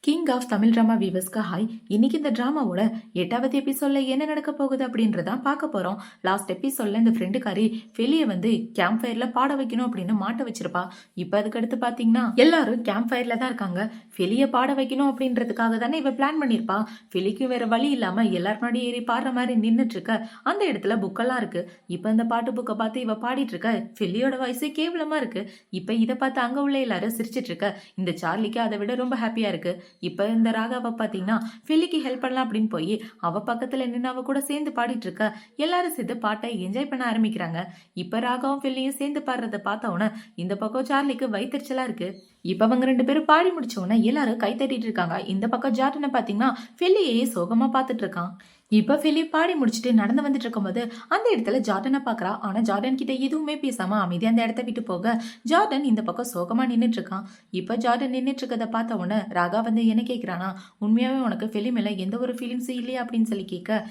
King of Tamil drama வியூவர்ஸ்க்கு hi. இன்னைக்கு இந்த டிராமாவோட 8வது எபிசோட்ல என்ன நடக்க போகுது அப்படின்றதான் பார்க்க போறோம். லாஸ்ட் எபிசோட்ல இந்த ஃப்ரெண்டுக்காரி வெளியே வந்து கேம்ப் ஃபயர்ல பாட வைக்கணும் அப்படின்னு மாட்ட வச்சிருப்பா. இப்ப அதுக்கு அடுத்து பாத்தீங்கன்னா எல்லாரும் கேம்ப் ஃபயர்ல தான் இருக்காங்க. வெளியே பாட வைக்கணும் அப்படின்றதுக்காக தானே இவ பிளான் பண்ணிருப்பா. வெளிக்கு வேற வழி இல்லாம எல்லாரும் முன்னாடி ஏறி பாடுற மாதிரி நின்னுட்டு இருக்க. அந்த இடத்துல புக்கெல்லாம் இருக்கு. இப்ப இந்த பாட்டு புக்கை பார்த்து இவ பாடிட்டு இருக்க. ஃபெலியோட வயசு கேவலமா இருக்கு. இப்ப இதை பார்த்து அங்க உள்ள எல்லாரும் சிரிச்சிட்டு இருக்க. இந்த சார்லிக்கு அதை விட ரொம்ப ஹாப்பியா இருக்கு. இப்ப இந்த ராகாவை பாத்தீங்கன்னா ஃபெலிக்கு ஹெல்ப் பண்ணலாம் அப்படின்னு போய் அவ பக்கத்துல நின்று அவ கூட சேர்ந்து பாடிட்டு இருக்க. எல்லாரும் சேர்ந்து பாட்டை என்ஜாய் பண்ண ஆரம்பிக்கிறாங்க. இப்ப ராகாவும் ஃபெல்லியும் சேர்ந்து பாடுறத பார்த்தவன இந்த பக்கம் சார்லிக்கு வயிற்றுச்சலா இருக்கு. இப்ப அவங்க 2 பேரும் பாடி முடிச்ச உடனே எல்லாரும் கை தட்டிட்டு இருக்காங்க. இந்த பக்கம் ஜார்டனை பாத்தீங்கன்னா ஃபெல்லியே சோகமா பாத்துட்டு இருக்கான். இப்ப ஃபெலி பாடி முடிச்சுட்டு நடந்து வந்துட்டு இருக்கும்போது அந்த இடத்துல ஜார்டனை பாக்குறா. ஆனா ஜார்டன் கிட்ட எதுவுமே பேசாம அமைதியா அந்த இடத்த விட்டு போக ஜார்டன் இந்த பக்கம் சோகமா நின்னுட்டு இருக்கான். இப்ப ஜார்டன் நின்னுட்டு இருக்கத பார்த்த உடனே ராகா வந்து என்ன கேக்குறானா, உண்மையாவே உனக்கு ஃபெலி மேல எந்த ஒரு ஃபீலிங்ஸும் இல்லையா அப்படின்னு சொல்லி கேட்க,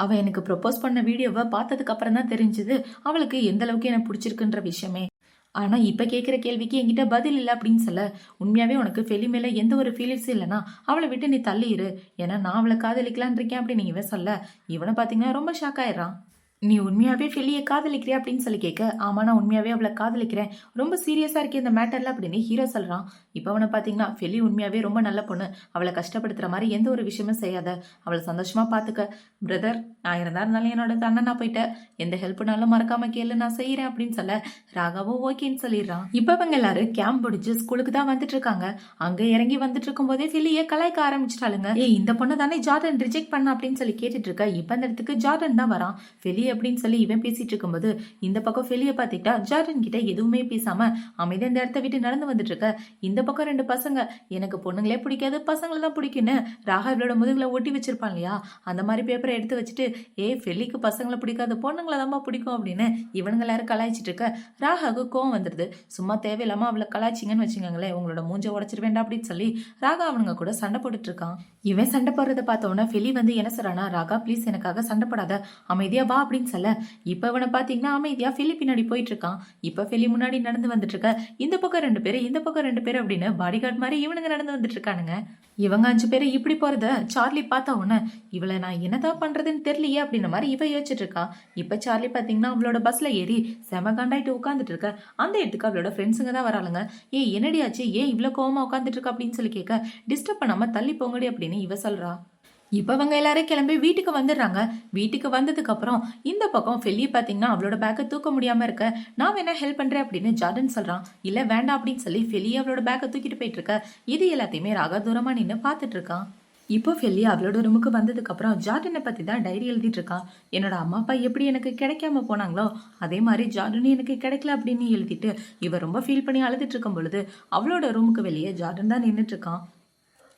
அவ எனக்கு ப்ரொபோஸ் பண்ண வீடியோவை பார்த்ததுக்கு அப்புறம் தான் தெரிஞ்சது அவளுக்கு எந்த அளவுக்கு எனக்கு பிடிச்சிருக்குன்ற விஷயமே. ஆனா இப்ப கேட்குற கேள்விக்கு என்கிட்ட பதில் இல்லை அப்படின்னு சொல்ல, உண்மையாவே உனக்கு ஃபெலி மேல எந்த ஒரு ஃபீலிங்ஸும் இல்லைன்னா அவளை விட்டு நீ தள்ளிடு, ஏன்னா நான் அவளை காதலிக்கலான் இருக்கேன் அப்படின்னு இவன் சொல்ல, இவனை பாத்தீங்கன்னா ரொம்ப ஷாக் ஆயிடுறான். நீ உண்மையாவே ஃபெலியை காதலிக்கிறியா அப்படின்னு சொல்லி கேட்க, ஆமா நான் உண்மையாவே அவளை காதலிக்கிறேன், ரொம்ப சீரியஸா இருக்கே இந்த மேட்டர்ல அப்படின்னு ஹீரோ சொல்றான். இப்ப அவனை பாத்தீங்கன்னா ஃபெலி உண்மையாவே ரொம்ப நல்ல பொண்ணு, அவளை கஷ்டப்படுத்துற மாதிரி எந்த ஒரு விஷயமும் செய்யாத, அவளை சந்தோஷமா பாத்துக்க பிரதர், நான் இருந்தாலும் என்னோட அண்ணனா போயிட்டேன், எந்த ஹெல்ப்னாலும் மறக்காம கேளு நான் செய்யறேன் அப்படின்னு சொல்ல ராகாவும் ஓகேன்னு சொல்லிடுறான். இப்ப அவங்க எல்லாரும் கேம்ப் முடிச்சு ஸ்கூலுக்கு தான் வந்துட்டு இருக்காங்க. அங்க இறங்கி வந்துட்டு இருக்கும் போதே ஃபெலியை கலாய்க்க ஆரம்பிச்சிட்டாளுங்க. இந்த பொண்ணு தானே ஜார்டன் ரிஜெக்ட் பண்ண அப்படின்னு சொல்லி கேட்டுட்டு இருக்க. இப்ப அந்த இடத்துக்கு ஜார்டன் தான் வரான். ஃபெலி அப்படின்னு சொல்லி இவன் பேசிட்டு இருக்கும்போது இந்த பக்கம் ஃபெலியை பார்த்துட்டா ஜார்டன் கிட்ட எதுவுமே பேசாம அமைதியா இந்த இடத்த விட்டு நடந்து வந்துட்டு இருக்க. இந்த பக்கம் 2 பசங்க, எனக்கு பொண்ணுங்களே பிடிக்காது பசங்களை தான் பிடிக்குன்னு ராகா இவளோட முதுகுல ஒட்டி வச்சிருப்பான் இல்லையா, அந்த மாதிரி பேப்பரை எடுத்து வச்சுட்டு ஃபெலிக்கு பசங்களை பிடிக்காது பொண்ணுங்களை தான் பிடிக்கும் அப்படின்னு இவனுங்க எல்லாரும் கலாய்ச்சிட்டு இருக்க. ராகாவுக்கு கோவம் வந்துடுது. சும்மா தேவையில்லாம அவளை கலாய்ச்சிங்கன்னு வச்சுக்கோங்களேன், உங்களோட மூஞ்ச உடச்சிட வேண்டாம் அப்படின்னு சொல்லி ராகா அவனுங்க கூட சண்டை போட்டுட்டு இருக்கான். இவன் சண்டை போடுறத பார்த்தோன்னா ஃபெலி வந்து என்ன சொல்றானா, ராகா ப்ளீஸ் எனக்காக சண்டை போடாத, அமைதியா வா அப்படின்னு சொல்ல, இப்ப இவனை பாத்தீங்கன்னா அமைதியா ஃபெலி பின்னாடி போயிட்டு இருக்கான். இப்ப ஃபெலி முன்னாடி நடந்து வந்துட்டு இருக்க. இந்த பக்கம் 2 பேரு இந்த பக்கம் 2 பேரு அப்படின்னு பாடிகார்டு மாதிரி இவனுங்க நடந்து வந்துட்டு இருக்கானுங்க. இவங்க 5 பேரு இப்படி போறத சார்லி பார்த்த உடனே இவளை நான் என்னதான் பண்றதுன்னு தெரியலையே அப்படின்ற மாதிரி இவ யோசிச்சுட்டு இருக்கா. இப்ப சார்லி பாத்தீங்கன்னா அவளோட பஸ்ல ஏறி செம காண்டாயிட்டு உட்காந்துட்டு இருக்க. அந்த இடத்துக்கு அவளோட ஃப்ரெண்ட்ஸுங்க தான் வராளுங்க. என்னடியாச்சு, இவ்வளவு கோவமா உட்காந்துட்டு இருக்கா அப்படின்னு சொல்லி கேட்க, டிஸ்டர்ப் பண்ணாம தள்ளி போங்கடி அப்படின்னு இவ சொல்றா. இப்ப அவங்க எல்லாரும் கிளம்பி வீட்டுக்கு வந்துடுறாங்க. வீட்டுக்கு வந்ததுக்கு அப்புறம் இந்த பக்கம் ஃபெலி பாத்தீங்கன்னா அவளோட பேக்கை தூக்க முடியாம இருக்க, நான் வேணா ஹெல்ப் பண்றேன் அப்படின்னு ஜார்டன் சொல்றான். இல்ல வேண்டாம் அப்படின்னு சொல்லி ஃபெலி அவளோட பேக்கை தூக்கிட்டு போயிட்டு இருக்க. இது எல்லாத்தையுமே ராகா தூரமா நின்று பாத்துட்டு இருக்கான். இப்போ ஃபெல்லி அவளோட ரூமுக்கு வந்ததுக்கு அப்புறம் ஜார்டனை பத்தி தான் டைரி எழுதிட்டு இருக்கான். என்னோட அம்மா அப்பா எப்படி எனக்கு கிடைக்காம போனாங்களோ அதே மாதிரி ஜார்டனும் எனக்கு கிடைக்கல அப்படின்னு எழுதிட்டு இவ ரொம்ப ஃபீல் பண்ணி அழுதுட்டு இருக்கும் பொழுது அவளோட ரூமுக்கு வெளியே ஜார்டன் தான் நின்றுட்டு இருக்கான்.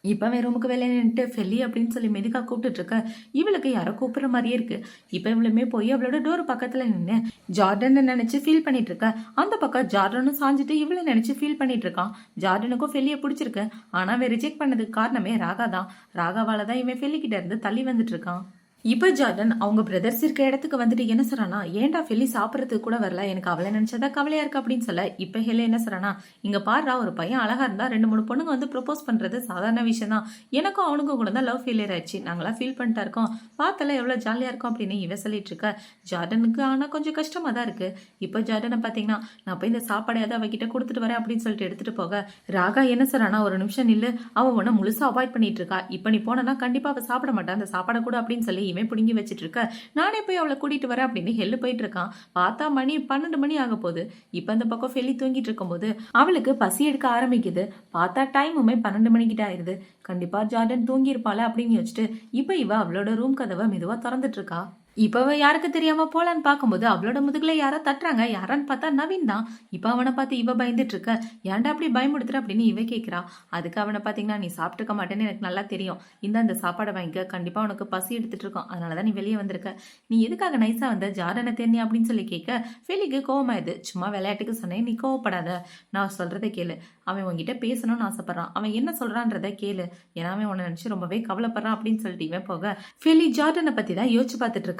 இப்ப அவன் ரூமுக்கு வெளியே நின்றுட்டு ஃபெல்லி அப்படின்னு சொல்லி மெதுக்கா கூப்பிட்டு இருக்க. இவளுக்கு யாரோ கூப்பிடுற மாதிரியே இருக்கு. இப்ப இவளுமே போய் அவளோட டோர் பக்கத்துல நின்று ஜார்டன் நினைச்சு ஃபீல் பண்ணிட்டு இருக்க. அந்த பக்கம் ஜார்டனும் சாஞ்சிட்டு இவளை நினைச்சு ஃபீல் பண்ணிட்டு இருக்கான். ஜார்டனுக்கும் ஃபெல்லியை பிடிச்சிருக்கு. ஆனா அவன் ரிஜெக்ட் பண்ணதுக்கு காரணமே ராகா தான். ராகாவால தான் இவன் ஃபெல்லி கிட்ட இருந்து தள்ளி வந்துட்டு இருக்கான். இப்ப ஜார்டன் அவங்க பிரதர்ஸ் இருக்க இடத்துக்கு வந்துட்டு என்ன சொல்றானா, ஏன்டா ஃபெல்லி சாப்பிடறதுக்கு கூட வரல, எனக்கு அவளை நினைச்சதா கவலையா இருக்கு அப்படின்னு சொல்ல, இப்ப ஹெல்ல என்ன சொல்றானா, இங்க பாடுறா ஒரு பையன் அழகா இருந்தா 2-3 பொண்ணுங்க வந்து ப்ரொபோஸ் பண்றது சாதாரண விஷயம் தான், எனக்கும் அவனுக்கும் கூட தான் லவ் ஃபெயிலியர் ஆயிடுச்சு, நாங்களா ஃபீல் பண்ணிட்டா இருக்கோம், பார்த்தல எவ்வளவு ஜாலியா இருக்கும் அப்படின்னு இவ சொல்லிட்டு இருக்க. ஜார்டனுக்கு ஆனா கொஞ்சம் கஷ்டமா தான் இருக்கு. இப்ப ஜார்டனை பாத்தீங்கன்னா நான் போய் இந்த சாப்பாடையாவது அவகிட்ட கொடுத்துட்டு வரேன் அப்படின்னு சொல்லிட்டு எடுத்துட்டு போக, ராகா என்ன சொல்றானா, ஒரு நிமிஷம் நில்லு, அவ உன்ன முழுசா அவாய்ட் பண்ணிட்டு இருக்கா, இப்ப நீ போனா கண்டிப்பா அவ சாப்பிட மாட்டான், அந்த சாப்பாடை கூட அப்படின்னு சொல்லி இவன் பிடுங்கி வச்சிட்டு இருக்க. நானே போய் அவளை கூட்டிட்டு வரேன் அப்படின்னு ஹெல்லு போயிட்டு இருக்கான். பார்த்தா மணி 12 மணி ஆக போகுது. இப்ப அந்த பக்கம் ஃபெல்லி தூங்கிட்டு இருக்கும் போது அவளுக்கு பசி எடுக்க ஆரம்பிக்குது. பார்த்தா டைமுமே 12 மணிக்கிட்ட ஆயிருது. கண்டிப்பா ஜார்டன் தூங்கி இருப்பாள அப்படின்னு யோசிச்சுட்டு இப்ப இவ அவளோட ரூம் கதவை மெதுவா திறந்துட்டு இருக்கா. இப்ப யாருக்கு தெரியாம போலான்னு பாக்கும்போது அவளோட முதுகுல யாரோ தட்டுறாங்க. யாரான்னு பார்த்தா நவீன் தான். இப்ப அவனை பார்த்து இவ பயந்துட்டு இருக்க. ஏன்டா அப்படி பயமுடுத்துற அப்படின்னு இவ கேக்குறா. அதுக்கு அவனை பாத்தீங்கன்னா நீ சாப்பிட்டுக்க மாட்டேன்னு எனக்கு நல்லா தெரியும், அந்த சாப்பாடை வாங்கிக்க, கண்டிப்பா உனக்கு பசி எடுத்துட்டு இருக்கோம், அதனாலதான் நீ வெளியே வந்திருக்க, நீ எதுக்காக நைஸா வந்த ஜார்டனை தேர்னி அப்படின்னு சொல்லி கேட்க, ஃபெலிக்கு கோவமாயுது. சும்மா விளையாட்டுக்கு சொன்னேன், நீ கோவப்படாத, நான் சொல்றதை கேளு, அவன் உன்கிட்ட பேசணும்னு ஆசைப்படுறான், அவன் என்ன சொல்றான்றத கேளு, ஏன்னா அவன் உன்னை நினைச்சு ரொம்பவே கவலைப்படுறான் அப்படின்னு சொல்லிட்டு இவன் போக, ஃபெலி ஜார்டனை பத்தி தான் யோசிச்சு பார்த்துட்டு இருக்கா.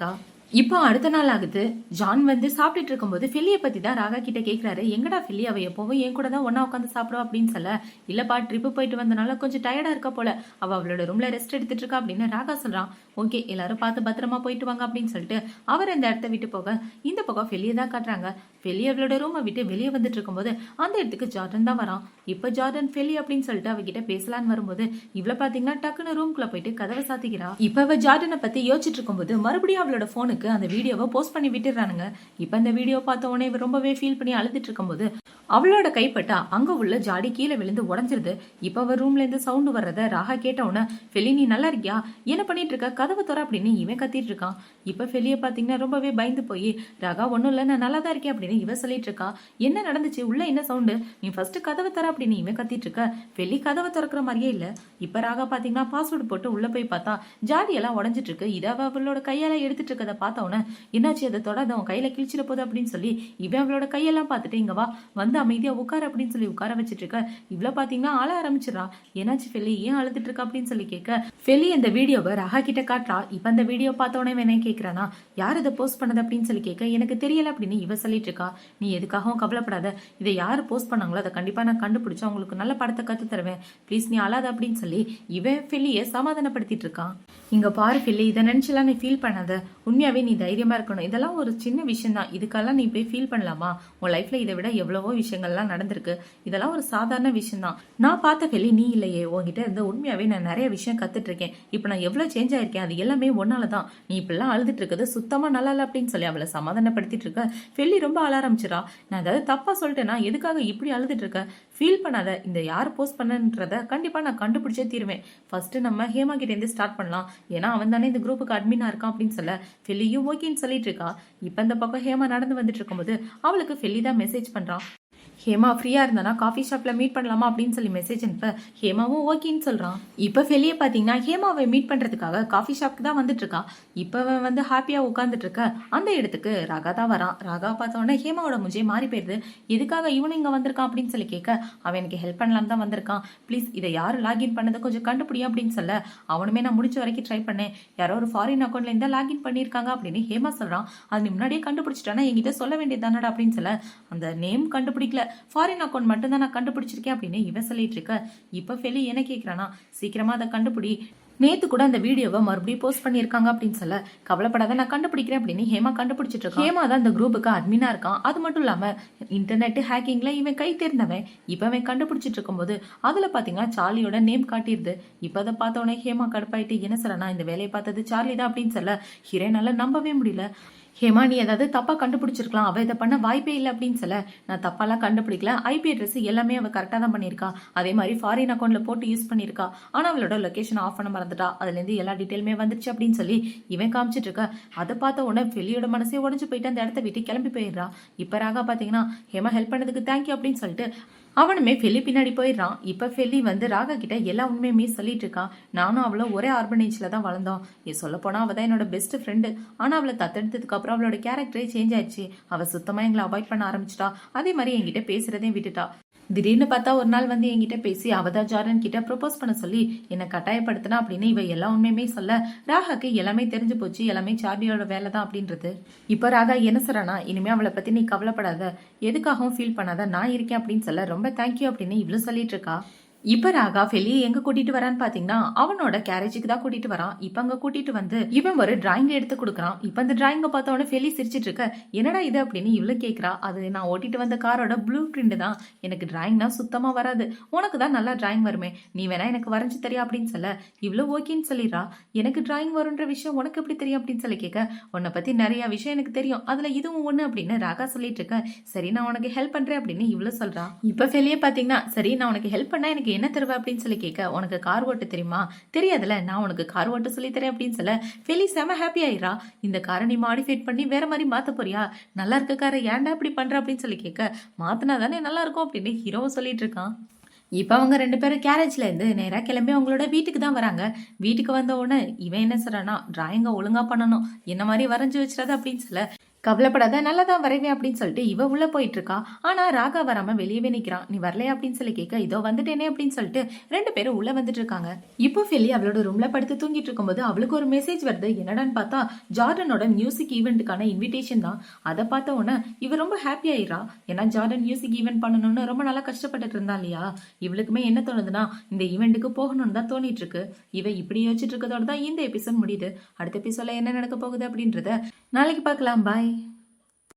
இப்போ அடுத்த நாள் ஆகுது. ஜான் வந்து சாப்பிட்டுட்டு இருக்கும்போது ஃபெல்லிய பத்தி தான் ராகா கிட்ட கேக்குறாரு. எங்கடா ஃபெல்லி, அவ எப்பவும் என் கூட தான் ஒண்ணா உட்காந்து சாப்பிடுவா அப்படின்னு சொல்ல, இல்லப்பா ட்ரிப்பு போயிட்டு வந்தனால கொஞ்சம் டயர்டா இருக்கா போல. அவ அவளோட ரூம்ல ரெஸ்ட் எடுத்துட்டு இருக்கா அப்படின்னு ராகா சொல்றான். ஓகே, எல்லாரும் பார்த்து பத்திரமா போயிட்டு வாங்க அப்படின்னு சொல்லிட்டு அவர் இந்த இடத்த விட்டு போக, இந்த பக்கம் ஃபெல்லிய தான் காட்டுறாங்க. ஃபெல்லி அவளோட ரூமை விட்டு வெளியே வந்துட்டு இருக்கும்போது அந்த இடத்துக்கு ஜார்டன் தான் வரான். இப்ப ஜார்டன் ஃபெல்லி அப்படின்னு சொல்லிட்டு அவகிட்ட பேசலான்னு வரும்போது இவ்வளவு பாத்தீங்கன்னா டக்குன்னு ரூம்குள்ள போயிட்டு கதவை சாத்திக்கிறா. இப்ப அவ ஜார்டனை பத்தி யோசிச்சுட்டு இருக்கும்போது மறுபடியும் அவளோட போனுக்கு அந்த வீடியோவை போஸ்ட் பண்ணி விட்டுறானுங்க. இப்ப இந்த வீடியோ பார்த்த உடனே இவ ரொம்பவே ஃபீல் பண்ணி அழுதுட்டு இருக்கும்போது அவளோட கைப்பட்டா அங்க உள்ள ஜாடி கீழே விழுந்து உடஞ்சிருது. இப்ப அவ ரூம்ல இருந்து சவுண்ட் வர்றத ராகா கேட்ட உடனே, ஃபெலி நீ நல்லா இருக்கியா, என்ன பண்ணிட்டு இருக்க, கதவை தர அப்படின்னு இவன் கத்திட்டு இருக்கான். இப்ப ஃபெலிய பாத்தீங்கன்னா ரொம்பவே பயந்து போய், ராகா ஒண்ணும் இல்ல, நான் நல்லா தான் இருக்கேன் அப்படின்னு இவ சொல்லிட்டு இருக்கா. என்ன நடந்துச்சு, உள்ள என்ன சவுண்டு, நீ ஃபர்ஸ்ட் கதவை தர அப்படின்னு இவன் கத்திட்டு இருக்க. ஃபெலி கதவை திறக்கிற மாதிரியே இல்ல. இப்ப ராகா பாத்தீங்கன்னா பாஸ்வேர்டு போட்டு உள்ள போய் பார்த்தா ஜாடி எல்லாம் உடஞ்சிட்டு இருக்கு. இதை அவளோட கையால எடுத்துட்டு இருக்கதை பார்த்த உடனே, என்னாச்சு, அதை தொடாத, உன் கையில கிழிச்சிட போகுது அப்படின்னு சொல்லி இவன் அவளோட கையெல்லாம் பார்த்துட்டு இங்க வா, வந்து அமைதியா உட்கார அப்படின்னு சொல்லி உட்கார வச்சிட்டு இருக்க. இவ்வளவு பாத்தீங்கன்னா ஆள ஆரம்பிச்சிடறா. என்னாச்சு ஃபெலி, ஏன் அழுதுட்டு இருக்கா அப்படின்னு சொல்லி கேட்க, ஃபெலி அந்த வீடியோவை ராகா கிட்ட காட்டுறா. இப்ப அந்த வீடியோ பார்த்த உடனே வேணே கேட்கறானா, யார் இதை போஸ்ட் பண்ணது அப்படின்னு சொல்லி கேட்க, எனக்கு தெரியல அப்படின்னு இவ சொல்லிட்டு இருக்கா. நீ எதுக்காகவும் கவலைப்படாத, இதை யாரு போஸ்ட் பண்ணாங்களோ அதை கண்டிப்பா நான் கண்டுபிடிச்சு அவங்களுக்கு நல்ல படத்தை கத்து தருவேன், ப்ளீஸ் நீ அழாத அப்படின்னு சொல்லி இவன் ஃபெல்லியை சமாதானப்படுத்திட்டு இருக்கான். இங்க பாரு ஃபெல்லி, இதை நினைச்சலாம் நீ ஃபீல் பண்ணாத, உண்மையாவே நீ தைரியமா இருக்கணும், இதெல்லாம் ஒரு சின்ன விஷயம் தான், இதுக்கெல்லாம் நீ போய் ஃபீல் பண்ணலாமா, உன் லைஃப்ல இதை விட எவ்வளவோ விஷயங்கள்லாம் நடந்திருக்கு, இதெல்லாம் ஒரு சாதாரண விஷயம் தான். நான் பார்த்த ஃபெல்லி நீ இல்லையே, உங்ககிட்ட இருந்து உண்மையாவே நான் நிறைய விஷயம் கத்துட்டு இருக்கேன், இப்ப நான் எவ்வளவு சேஞ்ச் ஆயிருக்கேன், அது எல்லாமே ஒன்னாலதான், நீ இப்பெல்லாம் அழுதுட்டு இருக்கிறது சுத்தமா நல்லா இல்ல அப்படின்னு சொல்லி அவளை சமாதானப்படுத்திட்டு இருக்க. ஃபெல்லி ரொம்ப அழ ஆரம்பிச்சிடா. நான் ஏதாவது தப்பா சொல்லிட்டேன்னா, எதுக்காக இப்படி அழுதுட்டு இருக்க, ஃபீல் பண்ணாத, இந்த யார் போஸ்ட் பண்ணன்றத கண்டிப்பா நான் கண்டுபிடிச்சே தீருவேன், ஃபர்ஸ்ட் நம்ம ஹேமா கிட்ட இருந்து ஸ்டார்ட் பண்ணலாம், ஏன்னா அவன் தானே இந்த குரூப்புக்கு அட்மினா இருக்கான் அப்படின்னு சொல்ல ஃபெல்லியும் ஓகேன்னு சொல்லிட்டு இருக்கா. இப்ப இந்த பக்கம் ஹேமா நடந்து வந்துட்டு இருக்கும்போது அவளுக்கு ஃபெல்லி தான் மெசேஜ் பண்றான். ஹேமா ஃப்ரீயா இருந்தானா காஃபி ஷாப்ல மீட் பண்ணலாமா அப்படின்னு சொல்லி மெசேஜ் அனுப்ப ஹேமாவும் ஓகேன்னு சொல்றான். இப்ப ஃபெலிய பாத்தீங்கன்னா ஹேமாவை மீட் பண்றதுக்காக காஃபி ஷாப்க்கு தான் வந்துட்டு இருக்கா. இப்ப அவன் வந்து ஹாப்பியா உட்காந்துட்டு இருக்க அந்த இடத்துக்கு ராகா தான் வரான். ராகா பார்த்த உடனே ஹேமாவோட முஜே மாறி போயிருது. எதுக்காக இவனும் இங்க வந்திருக்கான் அப்படின்னு சொல்லி கேட்க, அவன் எனக்கு ஹெல்ப் பண்ணலாம் தான் வந்திருக்கான், ப்ளீஸ் இதை யாரு லாகின் பண்ணதை கொஞ்சம் கண்டுபிடியும் அப்படின்னு சொல்ல, அவனுமே நான் முடிச்ச வரைக்கும் ட்ரை பண்ணேன், யாரோ ஒரு ஃபாரின் அக்கௌண்ட்ல இருந்தா லாகின் பண்ணிருக்காங்க அப்படின்னு ஹேமா சொல்றான். அது நீ முன்னாடியே கண்டுபிடிச்சிட்டானா என்கிட்ட சொல்ல வேண்டியதானடா அப்படின்னு சொல்ல, அந்த நேம் கண்டுபிடிக்கல, ஃபாரின் அக்கௌண்ட் மட்டும் தான் நான் கண்டுபிடிச்சிருக்கேன் அப்படின்னு இவன் சொல்லிட்டு இருக்க. இப்ப ஃபெலி என்ன கேட்கறானா, சீக்கிரமா அதை கண்டுபிடி, நேத்து கூட அந்த வீடியோவை மறுபடியும் போஸ்ட் பண்ணிருக்காங்க அப்படின்னு சொல்ல, கவலைப்படாத நான் கண்டுபிடிக்கிறேன் அப்படின்னு ஹேமா கண்டுபிடிச்சிட்டு இருக்கா. ஹேமா தான் இந்த குரூப்புக்கு அட்மினா இருக்கான். அது மட்டும் இல்லாம இன்டர்நெட் ஹேக்கிங்ல இவன் கை தேர்ந்தவன். இப்ப அவன் கண்டுபிடிச்சிட்டு இருக்கும்போது அதுல பாத்தீங்கன்னா சார்லியோட நேம் காட்டிருது. இப்ப அதை பார்த்த உடனே ஹேமா கடுப்பாயிட்டு என்ன சொல்லனா, இந்த வேலையை பார்த்தது சார்லி தான் அப்படின்னு சொல்ல ஹீரோனால நம்பவே முடியல. ஹேமா நீ ஏதாவது தப்பா கண்டுபிடிச்சிருக்கலாம், அவ இதை பண்ண வாய்ப்பே இல்லை அப்படின்னு சொல்ல, நான் தப்பாலாம் கண்டுபிடிக்கல, ஐபி அட்ரஸ் எல்லாமே அவ கரெக்டா தான் பண்ணிருக்கா, அதே மாதிரி ஃபாரின் அக்கௌண்ட்ல போட்டு யூஸ் பண்ணிருக்கா, ஆனா அவளோட லொகேஷன் ஆஃப் பண்ண மறந்துட்டா, அதுல இருந்து எல்லா டீட்டெயிலுமே வந்துருச்சு அப்படின்னு சொல்லி இவன் காமிச்சிட்டு இருக்கா. அதை பார்த்த உடனே ஃபெலியோட மனசே உடஞ்சு போயிட்டு அந்த இடத்த விட்டு கிளம்பி போயிடுறா. இப்ப ராகா பாத்தீங்கன்னா ஹேமா ஹெல்ப் பண்ணதுக்கு தேங்க்யூ அப்படின்னு சொல்லிட்டு அவனுமே ஃபெல்லி பின்னாடி போயிடுறான். இப்ப ஃபெல்லி வந்து ராகா கிட்ட எல்லா உண்மையுமே சொல்லிட்டு இருக்கான். நானும் அவளும் ஒரே ஆர்பனேஜ்ல தான் வளர்ந்தோம், சொல்ல போனா அவ தான் என்னோட பெஸ்ட் ஃப்ரெண்டு, ஆனா அவளை தத்தெடுத்ததுக்கு அப்புறம் அவளோட கேரக்டரே சேஞ்ச் ஆயிடுச்சு, அவ சுத்தமா எங்களை அவாய்ட் பண்ண ஆரம்பிச்சிட்டா, அதே மாதிரி என்கிட்ட பேசுறதையும் விட்டுட்டா. திடீர்னு பார்த்தா ஒரு நாள் வந்து என்கிட்ட பேசி அவதா ஜார்டன் கிட்ட ப்ரொபோஸ் பண்ண சொல்லி என்னை கட்டாயப்படுத்தினா அப்படின்னு இவ எல்லா உண்மையுமே சொல்ல, ராகாக்கு எல்லாமே தெரிஞ்சு போச்சு, எல்லாமே சார்லியோட வேலை தான் அப்படின்றது. இப்ப ராகா என்ன சொல்றானா, இனிமே அவளை பத்தி நீ கவலைப்படாத, எதுக்காகவும் ஃபீல் பண்ணாத, நான் இருக்கேன் அப்படின்னு சொல்ல ரொம்ப தேங்க்யூ அப்படின்னு இவ்வளவு சொல்லிட்டு இருக்கா. இப்ப ராகா ஃபெலியை எங்க கூட்டிட்டு வரான்னு பாத்தீங்கன்னா அவனோட கேரேஜுக்கு தான் கூட்டிட்டு வரான். இப்ப அங்க கூட்டிட்டு வந்து இவன் ஒரு டிராயிங் எடுத்து கொடுக்குறான். இப்ப அந்த டிராயிங்க பார்த்த உடனே ஃபெலி சிரிச்சிட்டு இருக்க, என்னடா இது அப்படின்னு இவ்வளவு கேக்குறா. அது நான் ஓட்டிட்டு வந்த காரோட ப்ளூ பிரிண்ட் தான், எனக்கு டிராயிங்னா சுத்தமா வராது, உனக்கு தான் நல்லா டிராயிங் வருமே, நீ வேணா எனக்கு வரைஞ்சு தெரியா அப்படின்னு சொல்ல இவ்வளவு ஓகேன்னு சொல்லிடுறா. எனக்கு டிராயிங் வரும்ன்ற விஷயம் உனக்கு எப்படி தெரியும் அப்படின்னு சொல்லி கேட்க, உன்னை பத்தி நிறைய விஷயம் எனக்கு தெரியும், அதுல இதுவும் ஒண்ணு அப்படின்னு ராகா சொல்லிட்டு இருக்க. சரி நான் உனக்கு ஹெல்ப் பண்றேன் அப்படின்னு இவ்வளவு சொல்றா. இப்ப ஃபெலியே பாத்தீங்கன்னா சரி நான் உனக்கு ஹெல்ப் பண்ணா எனக்கு என்ன தருவ அப்படின்னு சொல்லி கேட்க, உனக்கு கார் ஓட்ட தெரியுமா, தெரியாதுல, நான் உனக்கு கார் ஓட்ட சொல்லி தரேன் அப்படின்னு சொல்ல ஃபெலி செம ஹாப்பி ஆயிரா. இந்த காரை நீ மாடிஃபைட் பண்ணி வேற மாதிரி மாத்த போறியா, நல்லா இருக்க காரை ஏன்டா இப்படி பண்ற அப்படின்னு சொல்லி கேட்க, மாத்தினா தானே நல்லா இருக்கும் அப்படின்னு ஹீரோவும் சொல்லிட்டு இருக்கான். இப்ப அவங்க ரெண்டு பேரும் கேரேஜ்ல இருந்து நேரா கிளம்பி அவங்களோட வீட்டுக்கு தான் வராங்க. வீட்டுக்கு வந்த உடனே இவன் என்ன சொல்றானா, டிராயிங்க ஒழுங்கா பண்ணணும், என்ன மாதிரி வரைஞ்சு வச்சிடாத அப்படின்னு சொல்ல கவலைப்படாத நல்லா தான் வரைவேன் அப்படின்னு சொல்லிட்டு இவ உள்ள போயிட்டு இருக்கா. ஆனா ராகா வராம வெளியவே நிக்கிறான். நீ வரலையா அப்படின்னு சொல்லி கேட்க, இதோ வந்துட்டேனே அப்படின்னு சொல்லிட்டு 2 பேரும் உள்ள வந்துட்டு இருக்காங்க. இப்போ ஃபெலி அவளோட ரூம்ல படுத்து தூங்கிட்டு இருக்கும்போது அவளுக்கு ஒரு மெசேஜ் வருது. என்னடான்னு பார்த்தா ஜார்டனோட மியூசிக் ஈவெண்ட்டுக்கான இன்விடேஷன் தான். அதை பார்த்த உடனே இவ ரொம்ப ஹாப்பி ஆயிரா. ஏன்னா ஜார்டன் மியூசிக் ஈவெண்ட் பண்ணணும்னு ரொம்ப நாளா கஷ்டப்பட்டுட்டு இருந்தா இல்லையா. இவளுக்குமே என்ன தோணுதுன்னா இந்த ஈவெண்ட்டுக்கு போகணும்னு தான் தோணிட்டு இருக்கு. இவ இப்படி யோசிச்சுட்டு இருக்கதோட தான் இந்த எபிசோட் முடியுது. அடுத்த எபிசோட்ல என்ன நடக்க போகுது அப்படின்றத நாளைக்கு பார்க்கலாம். பாய்.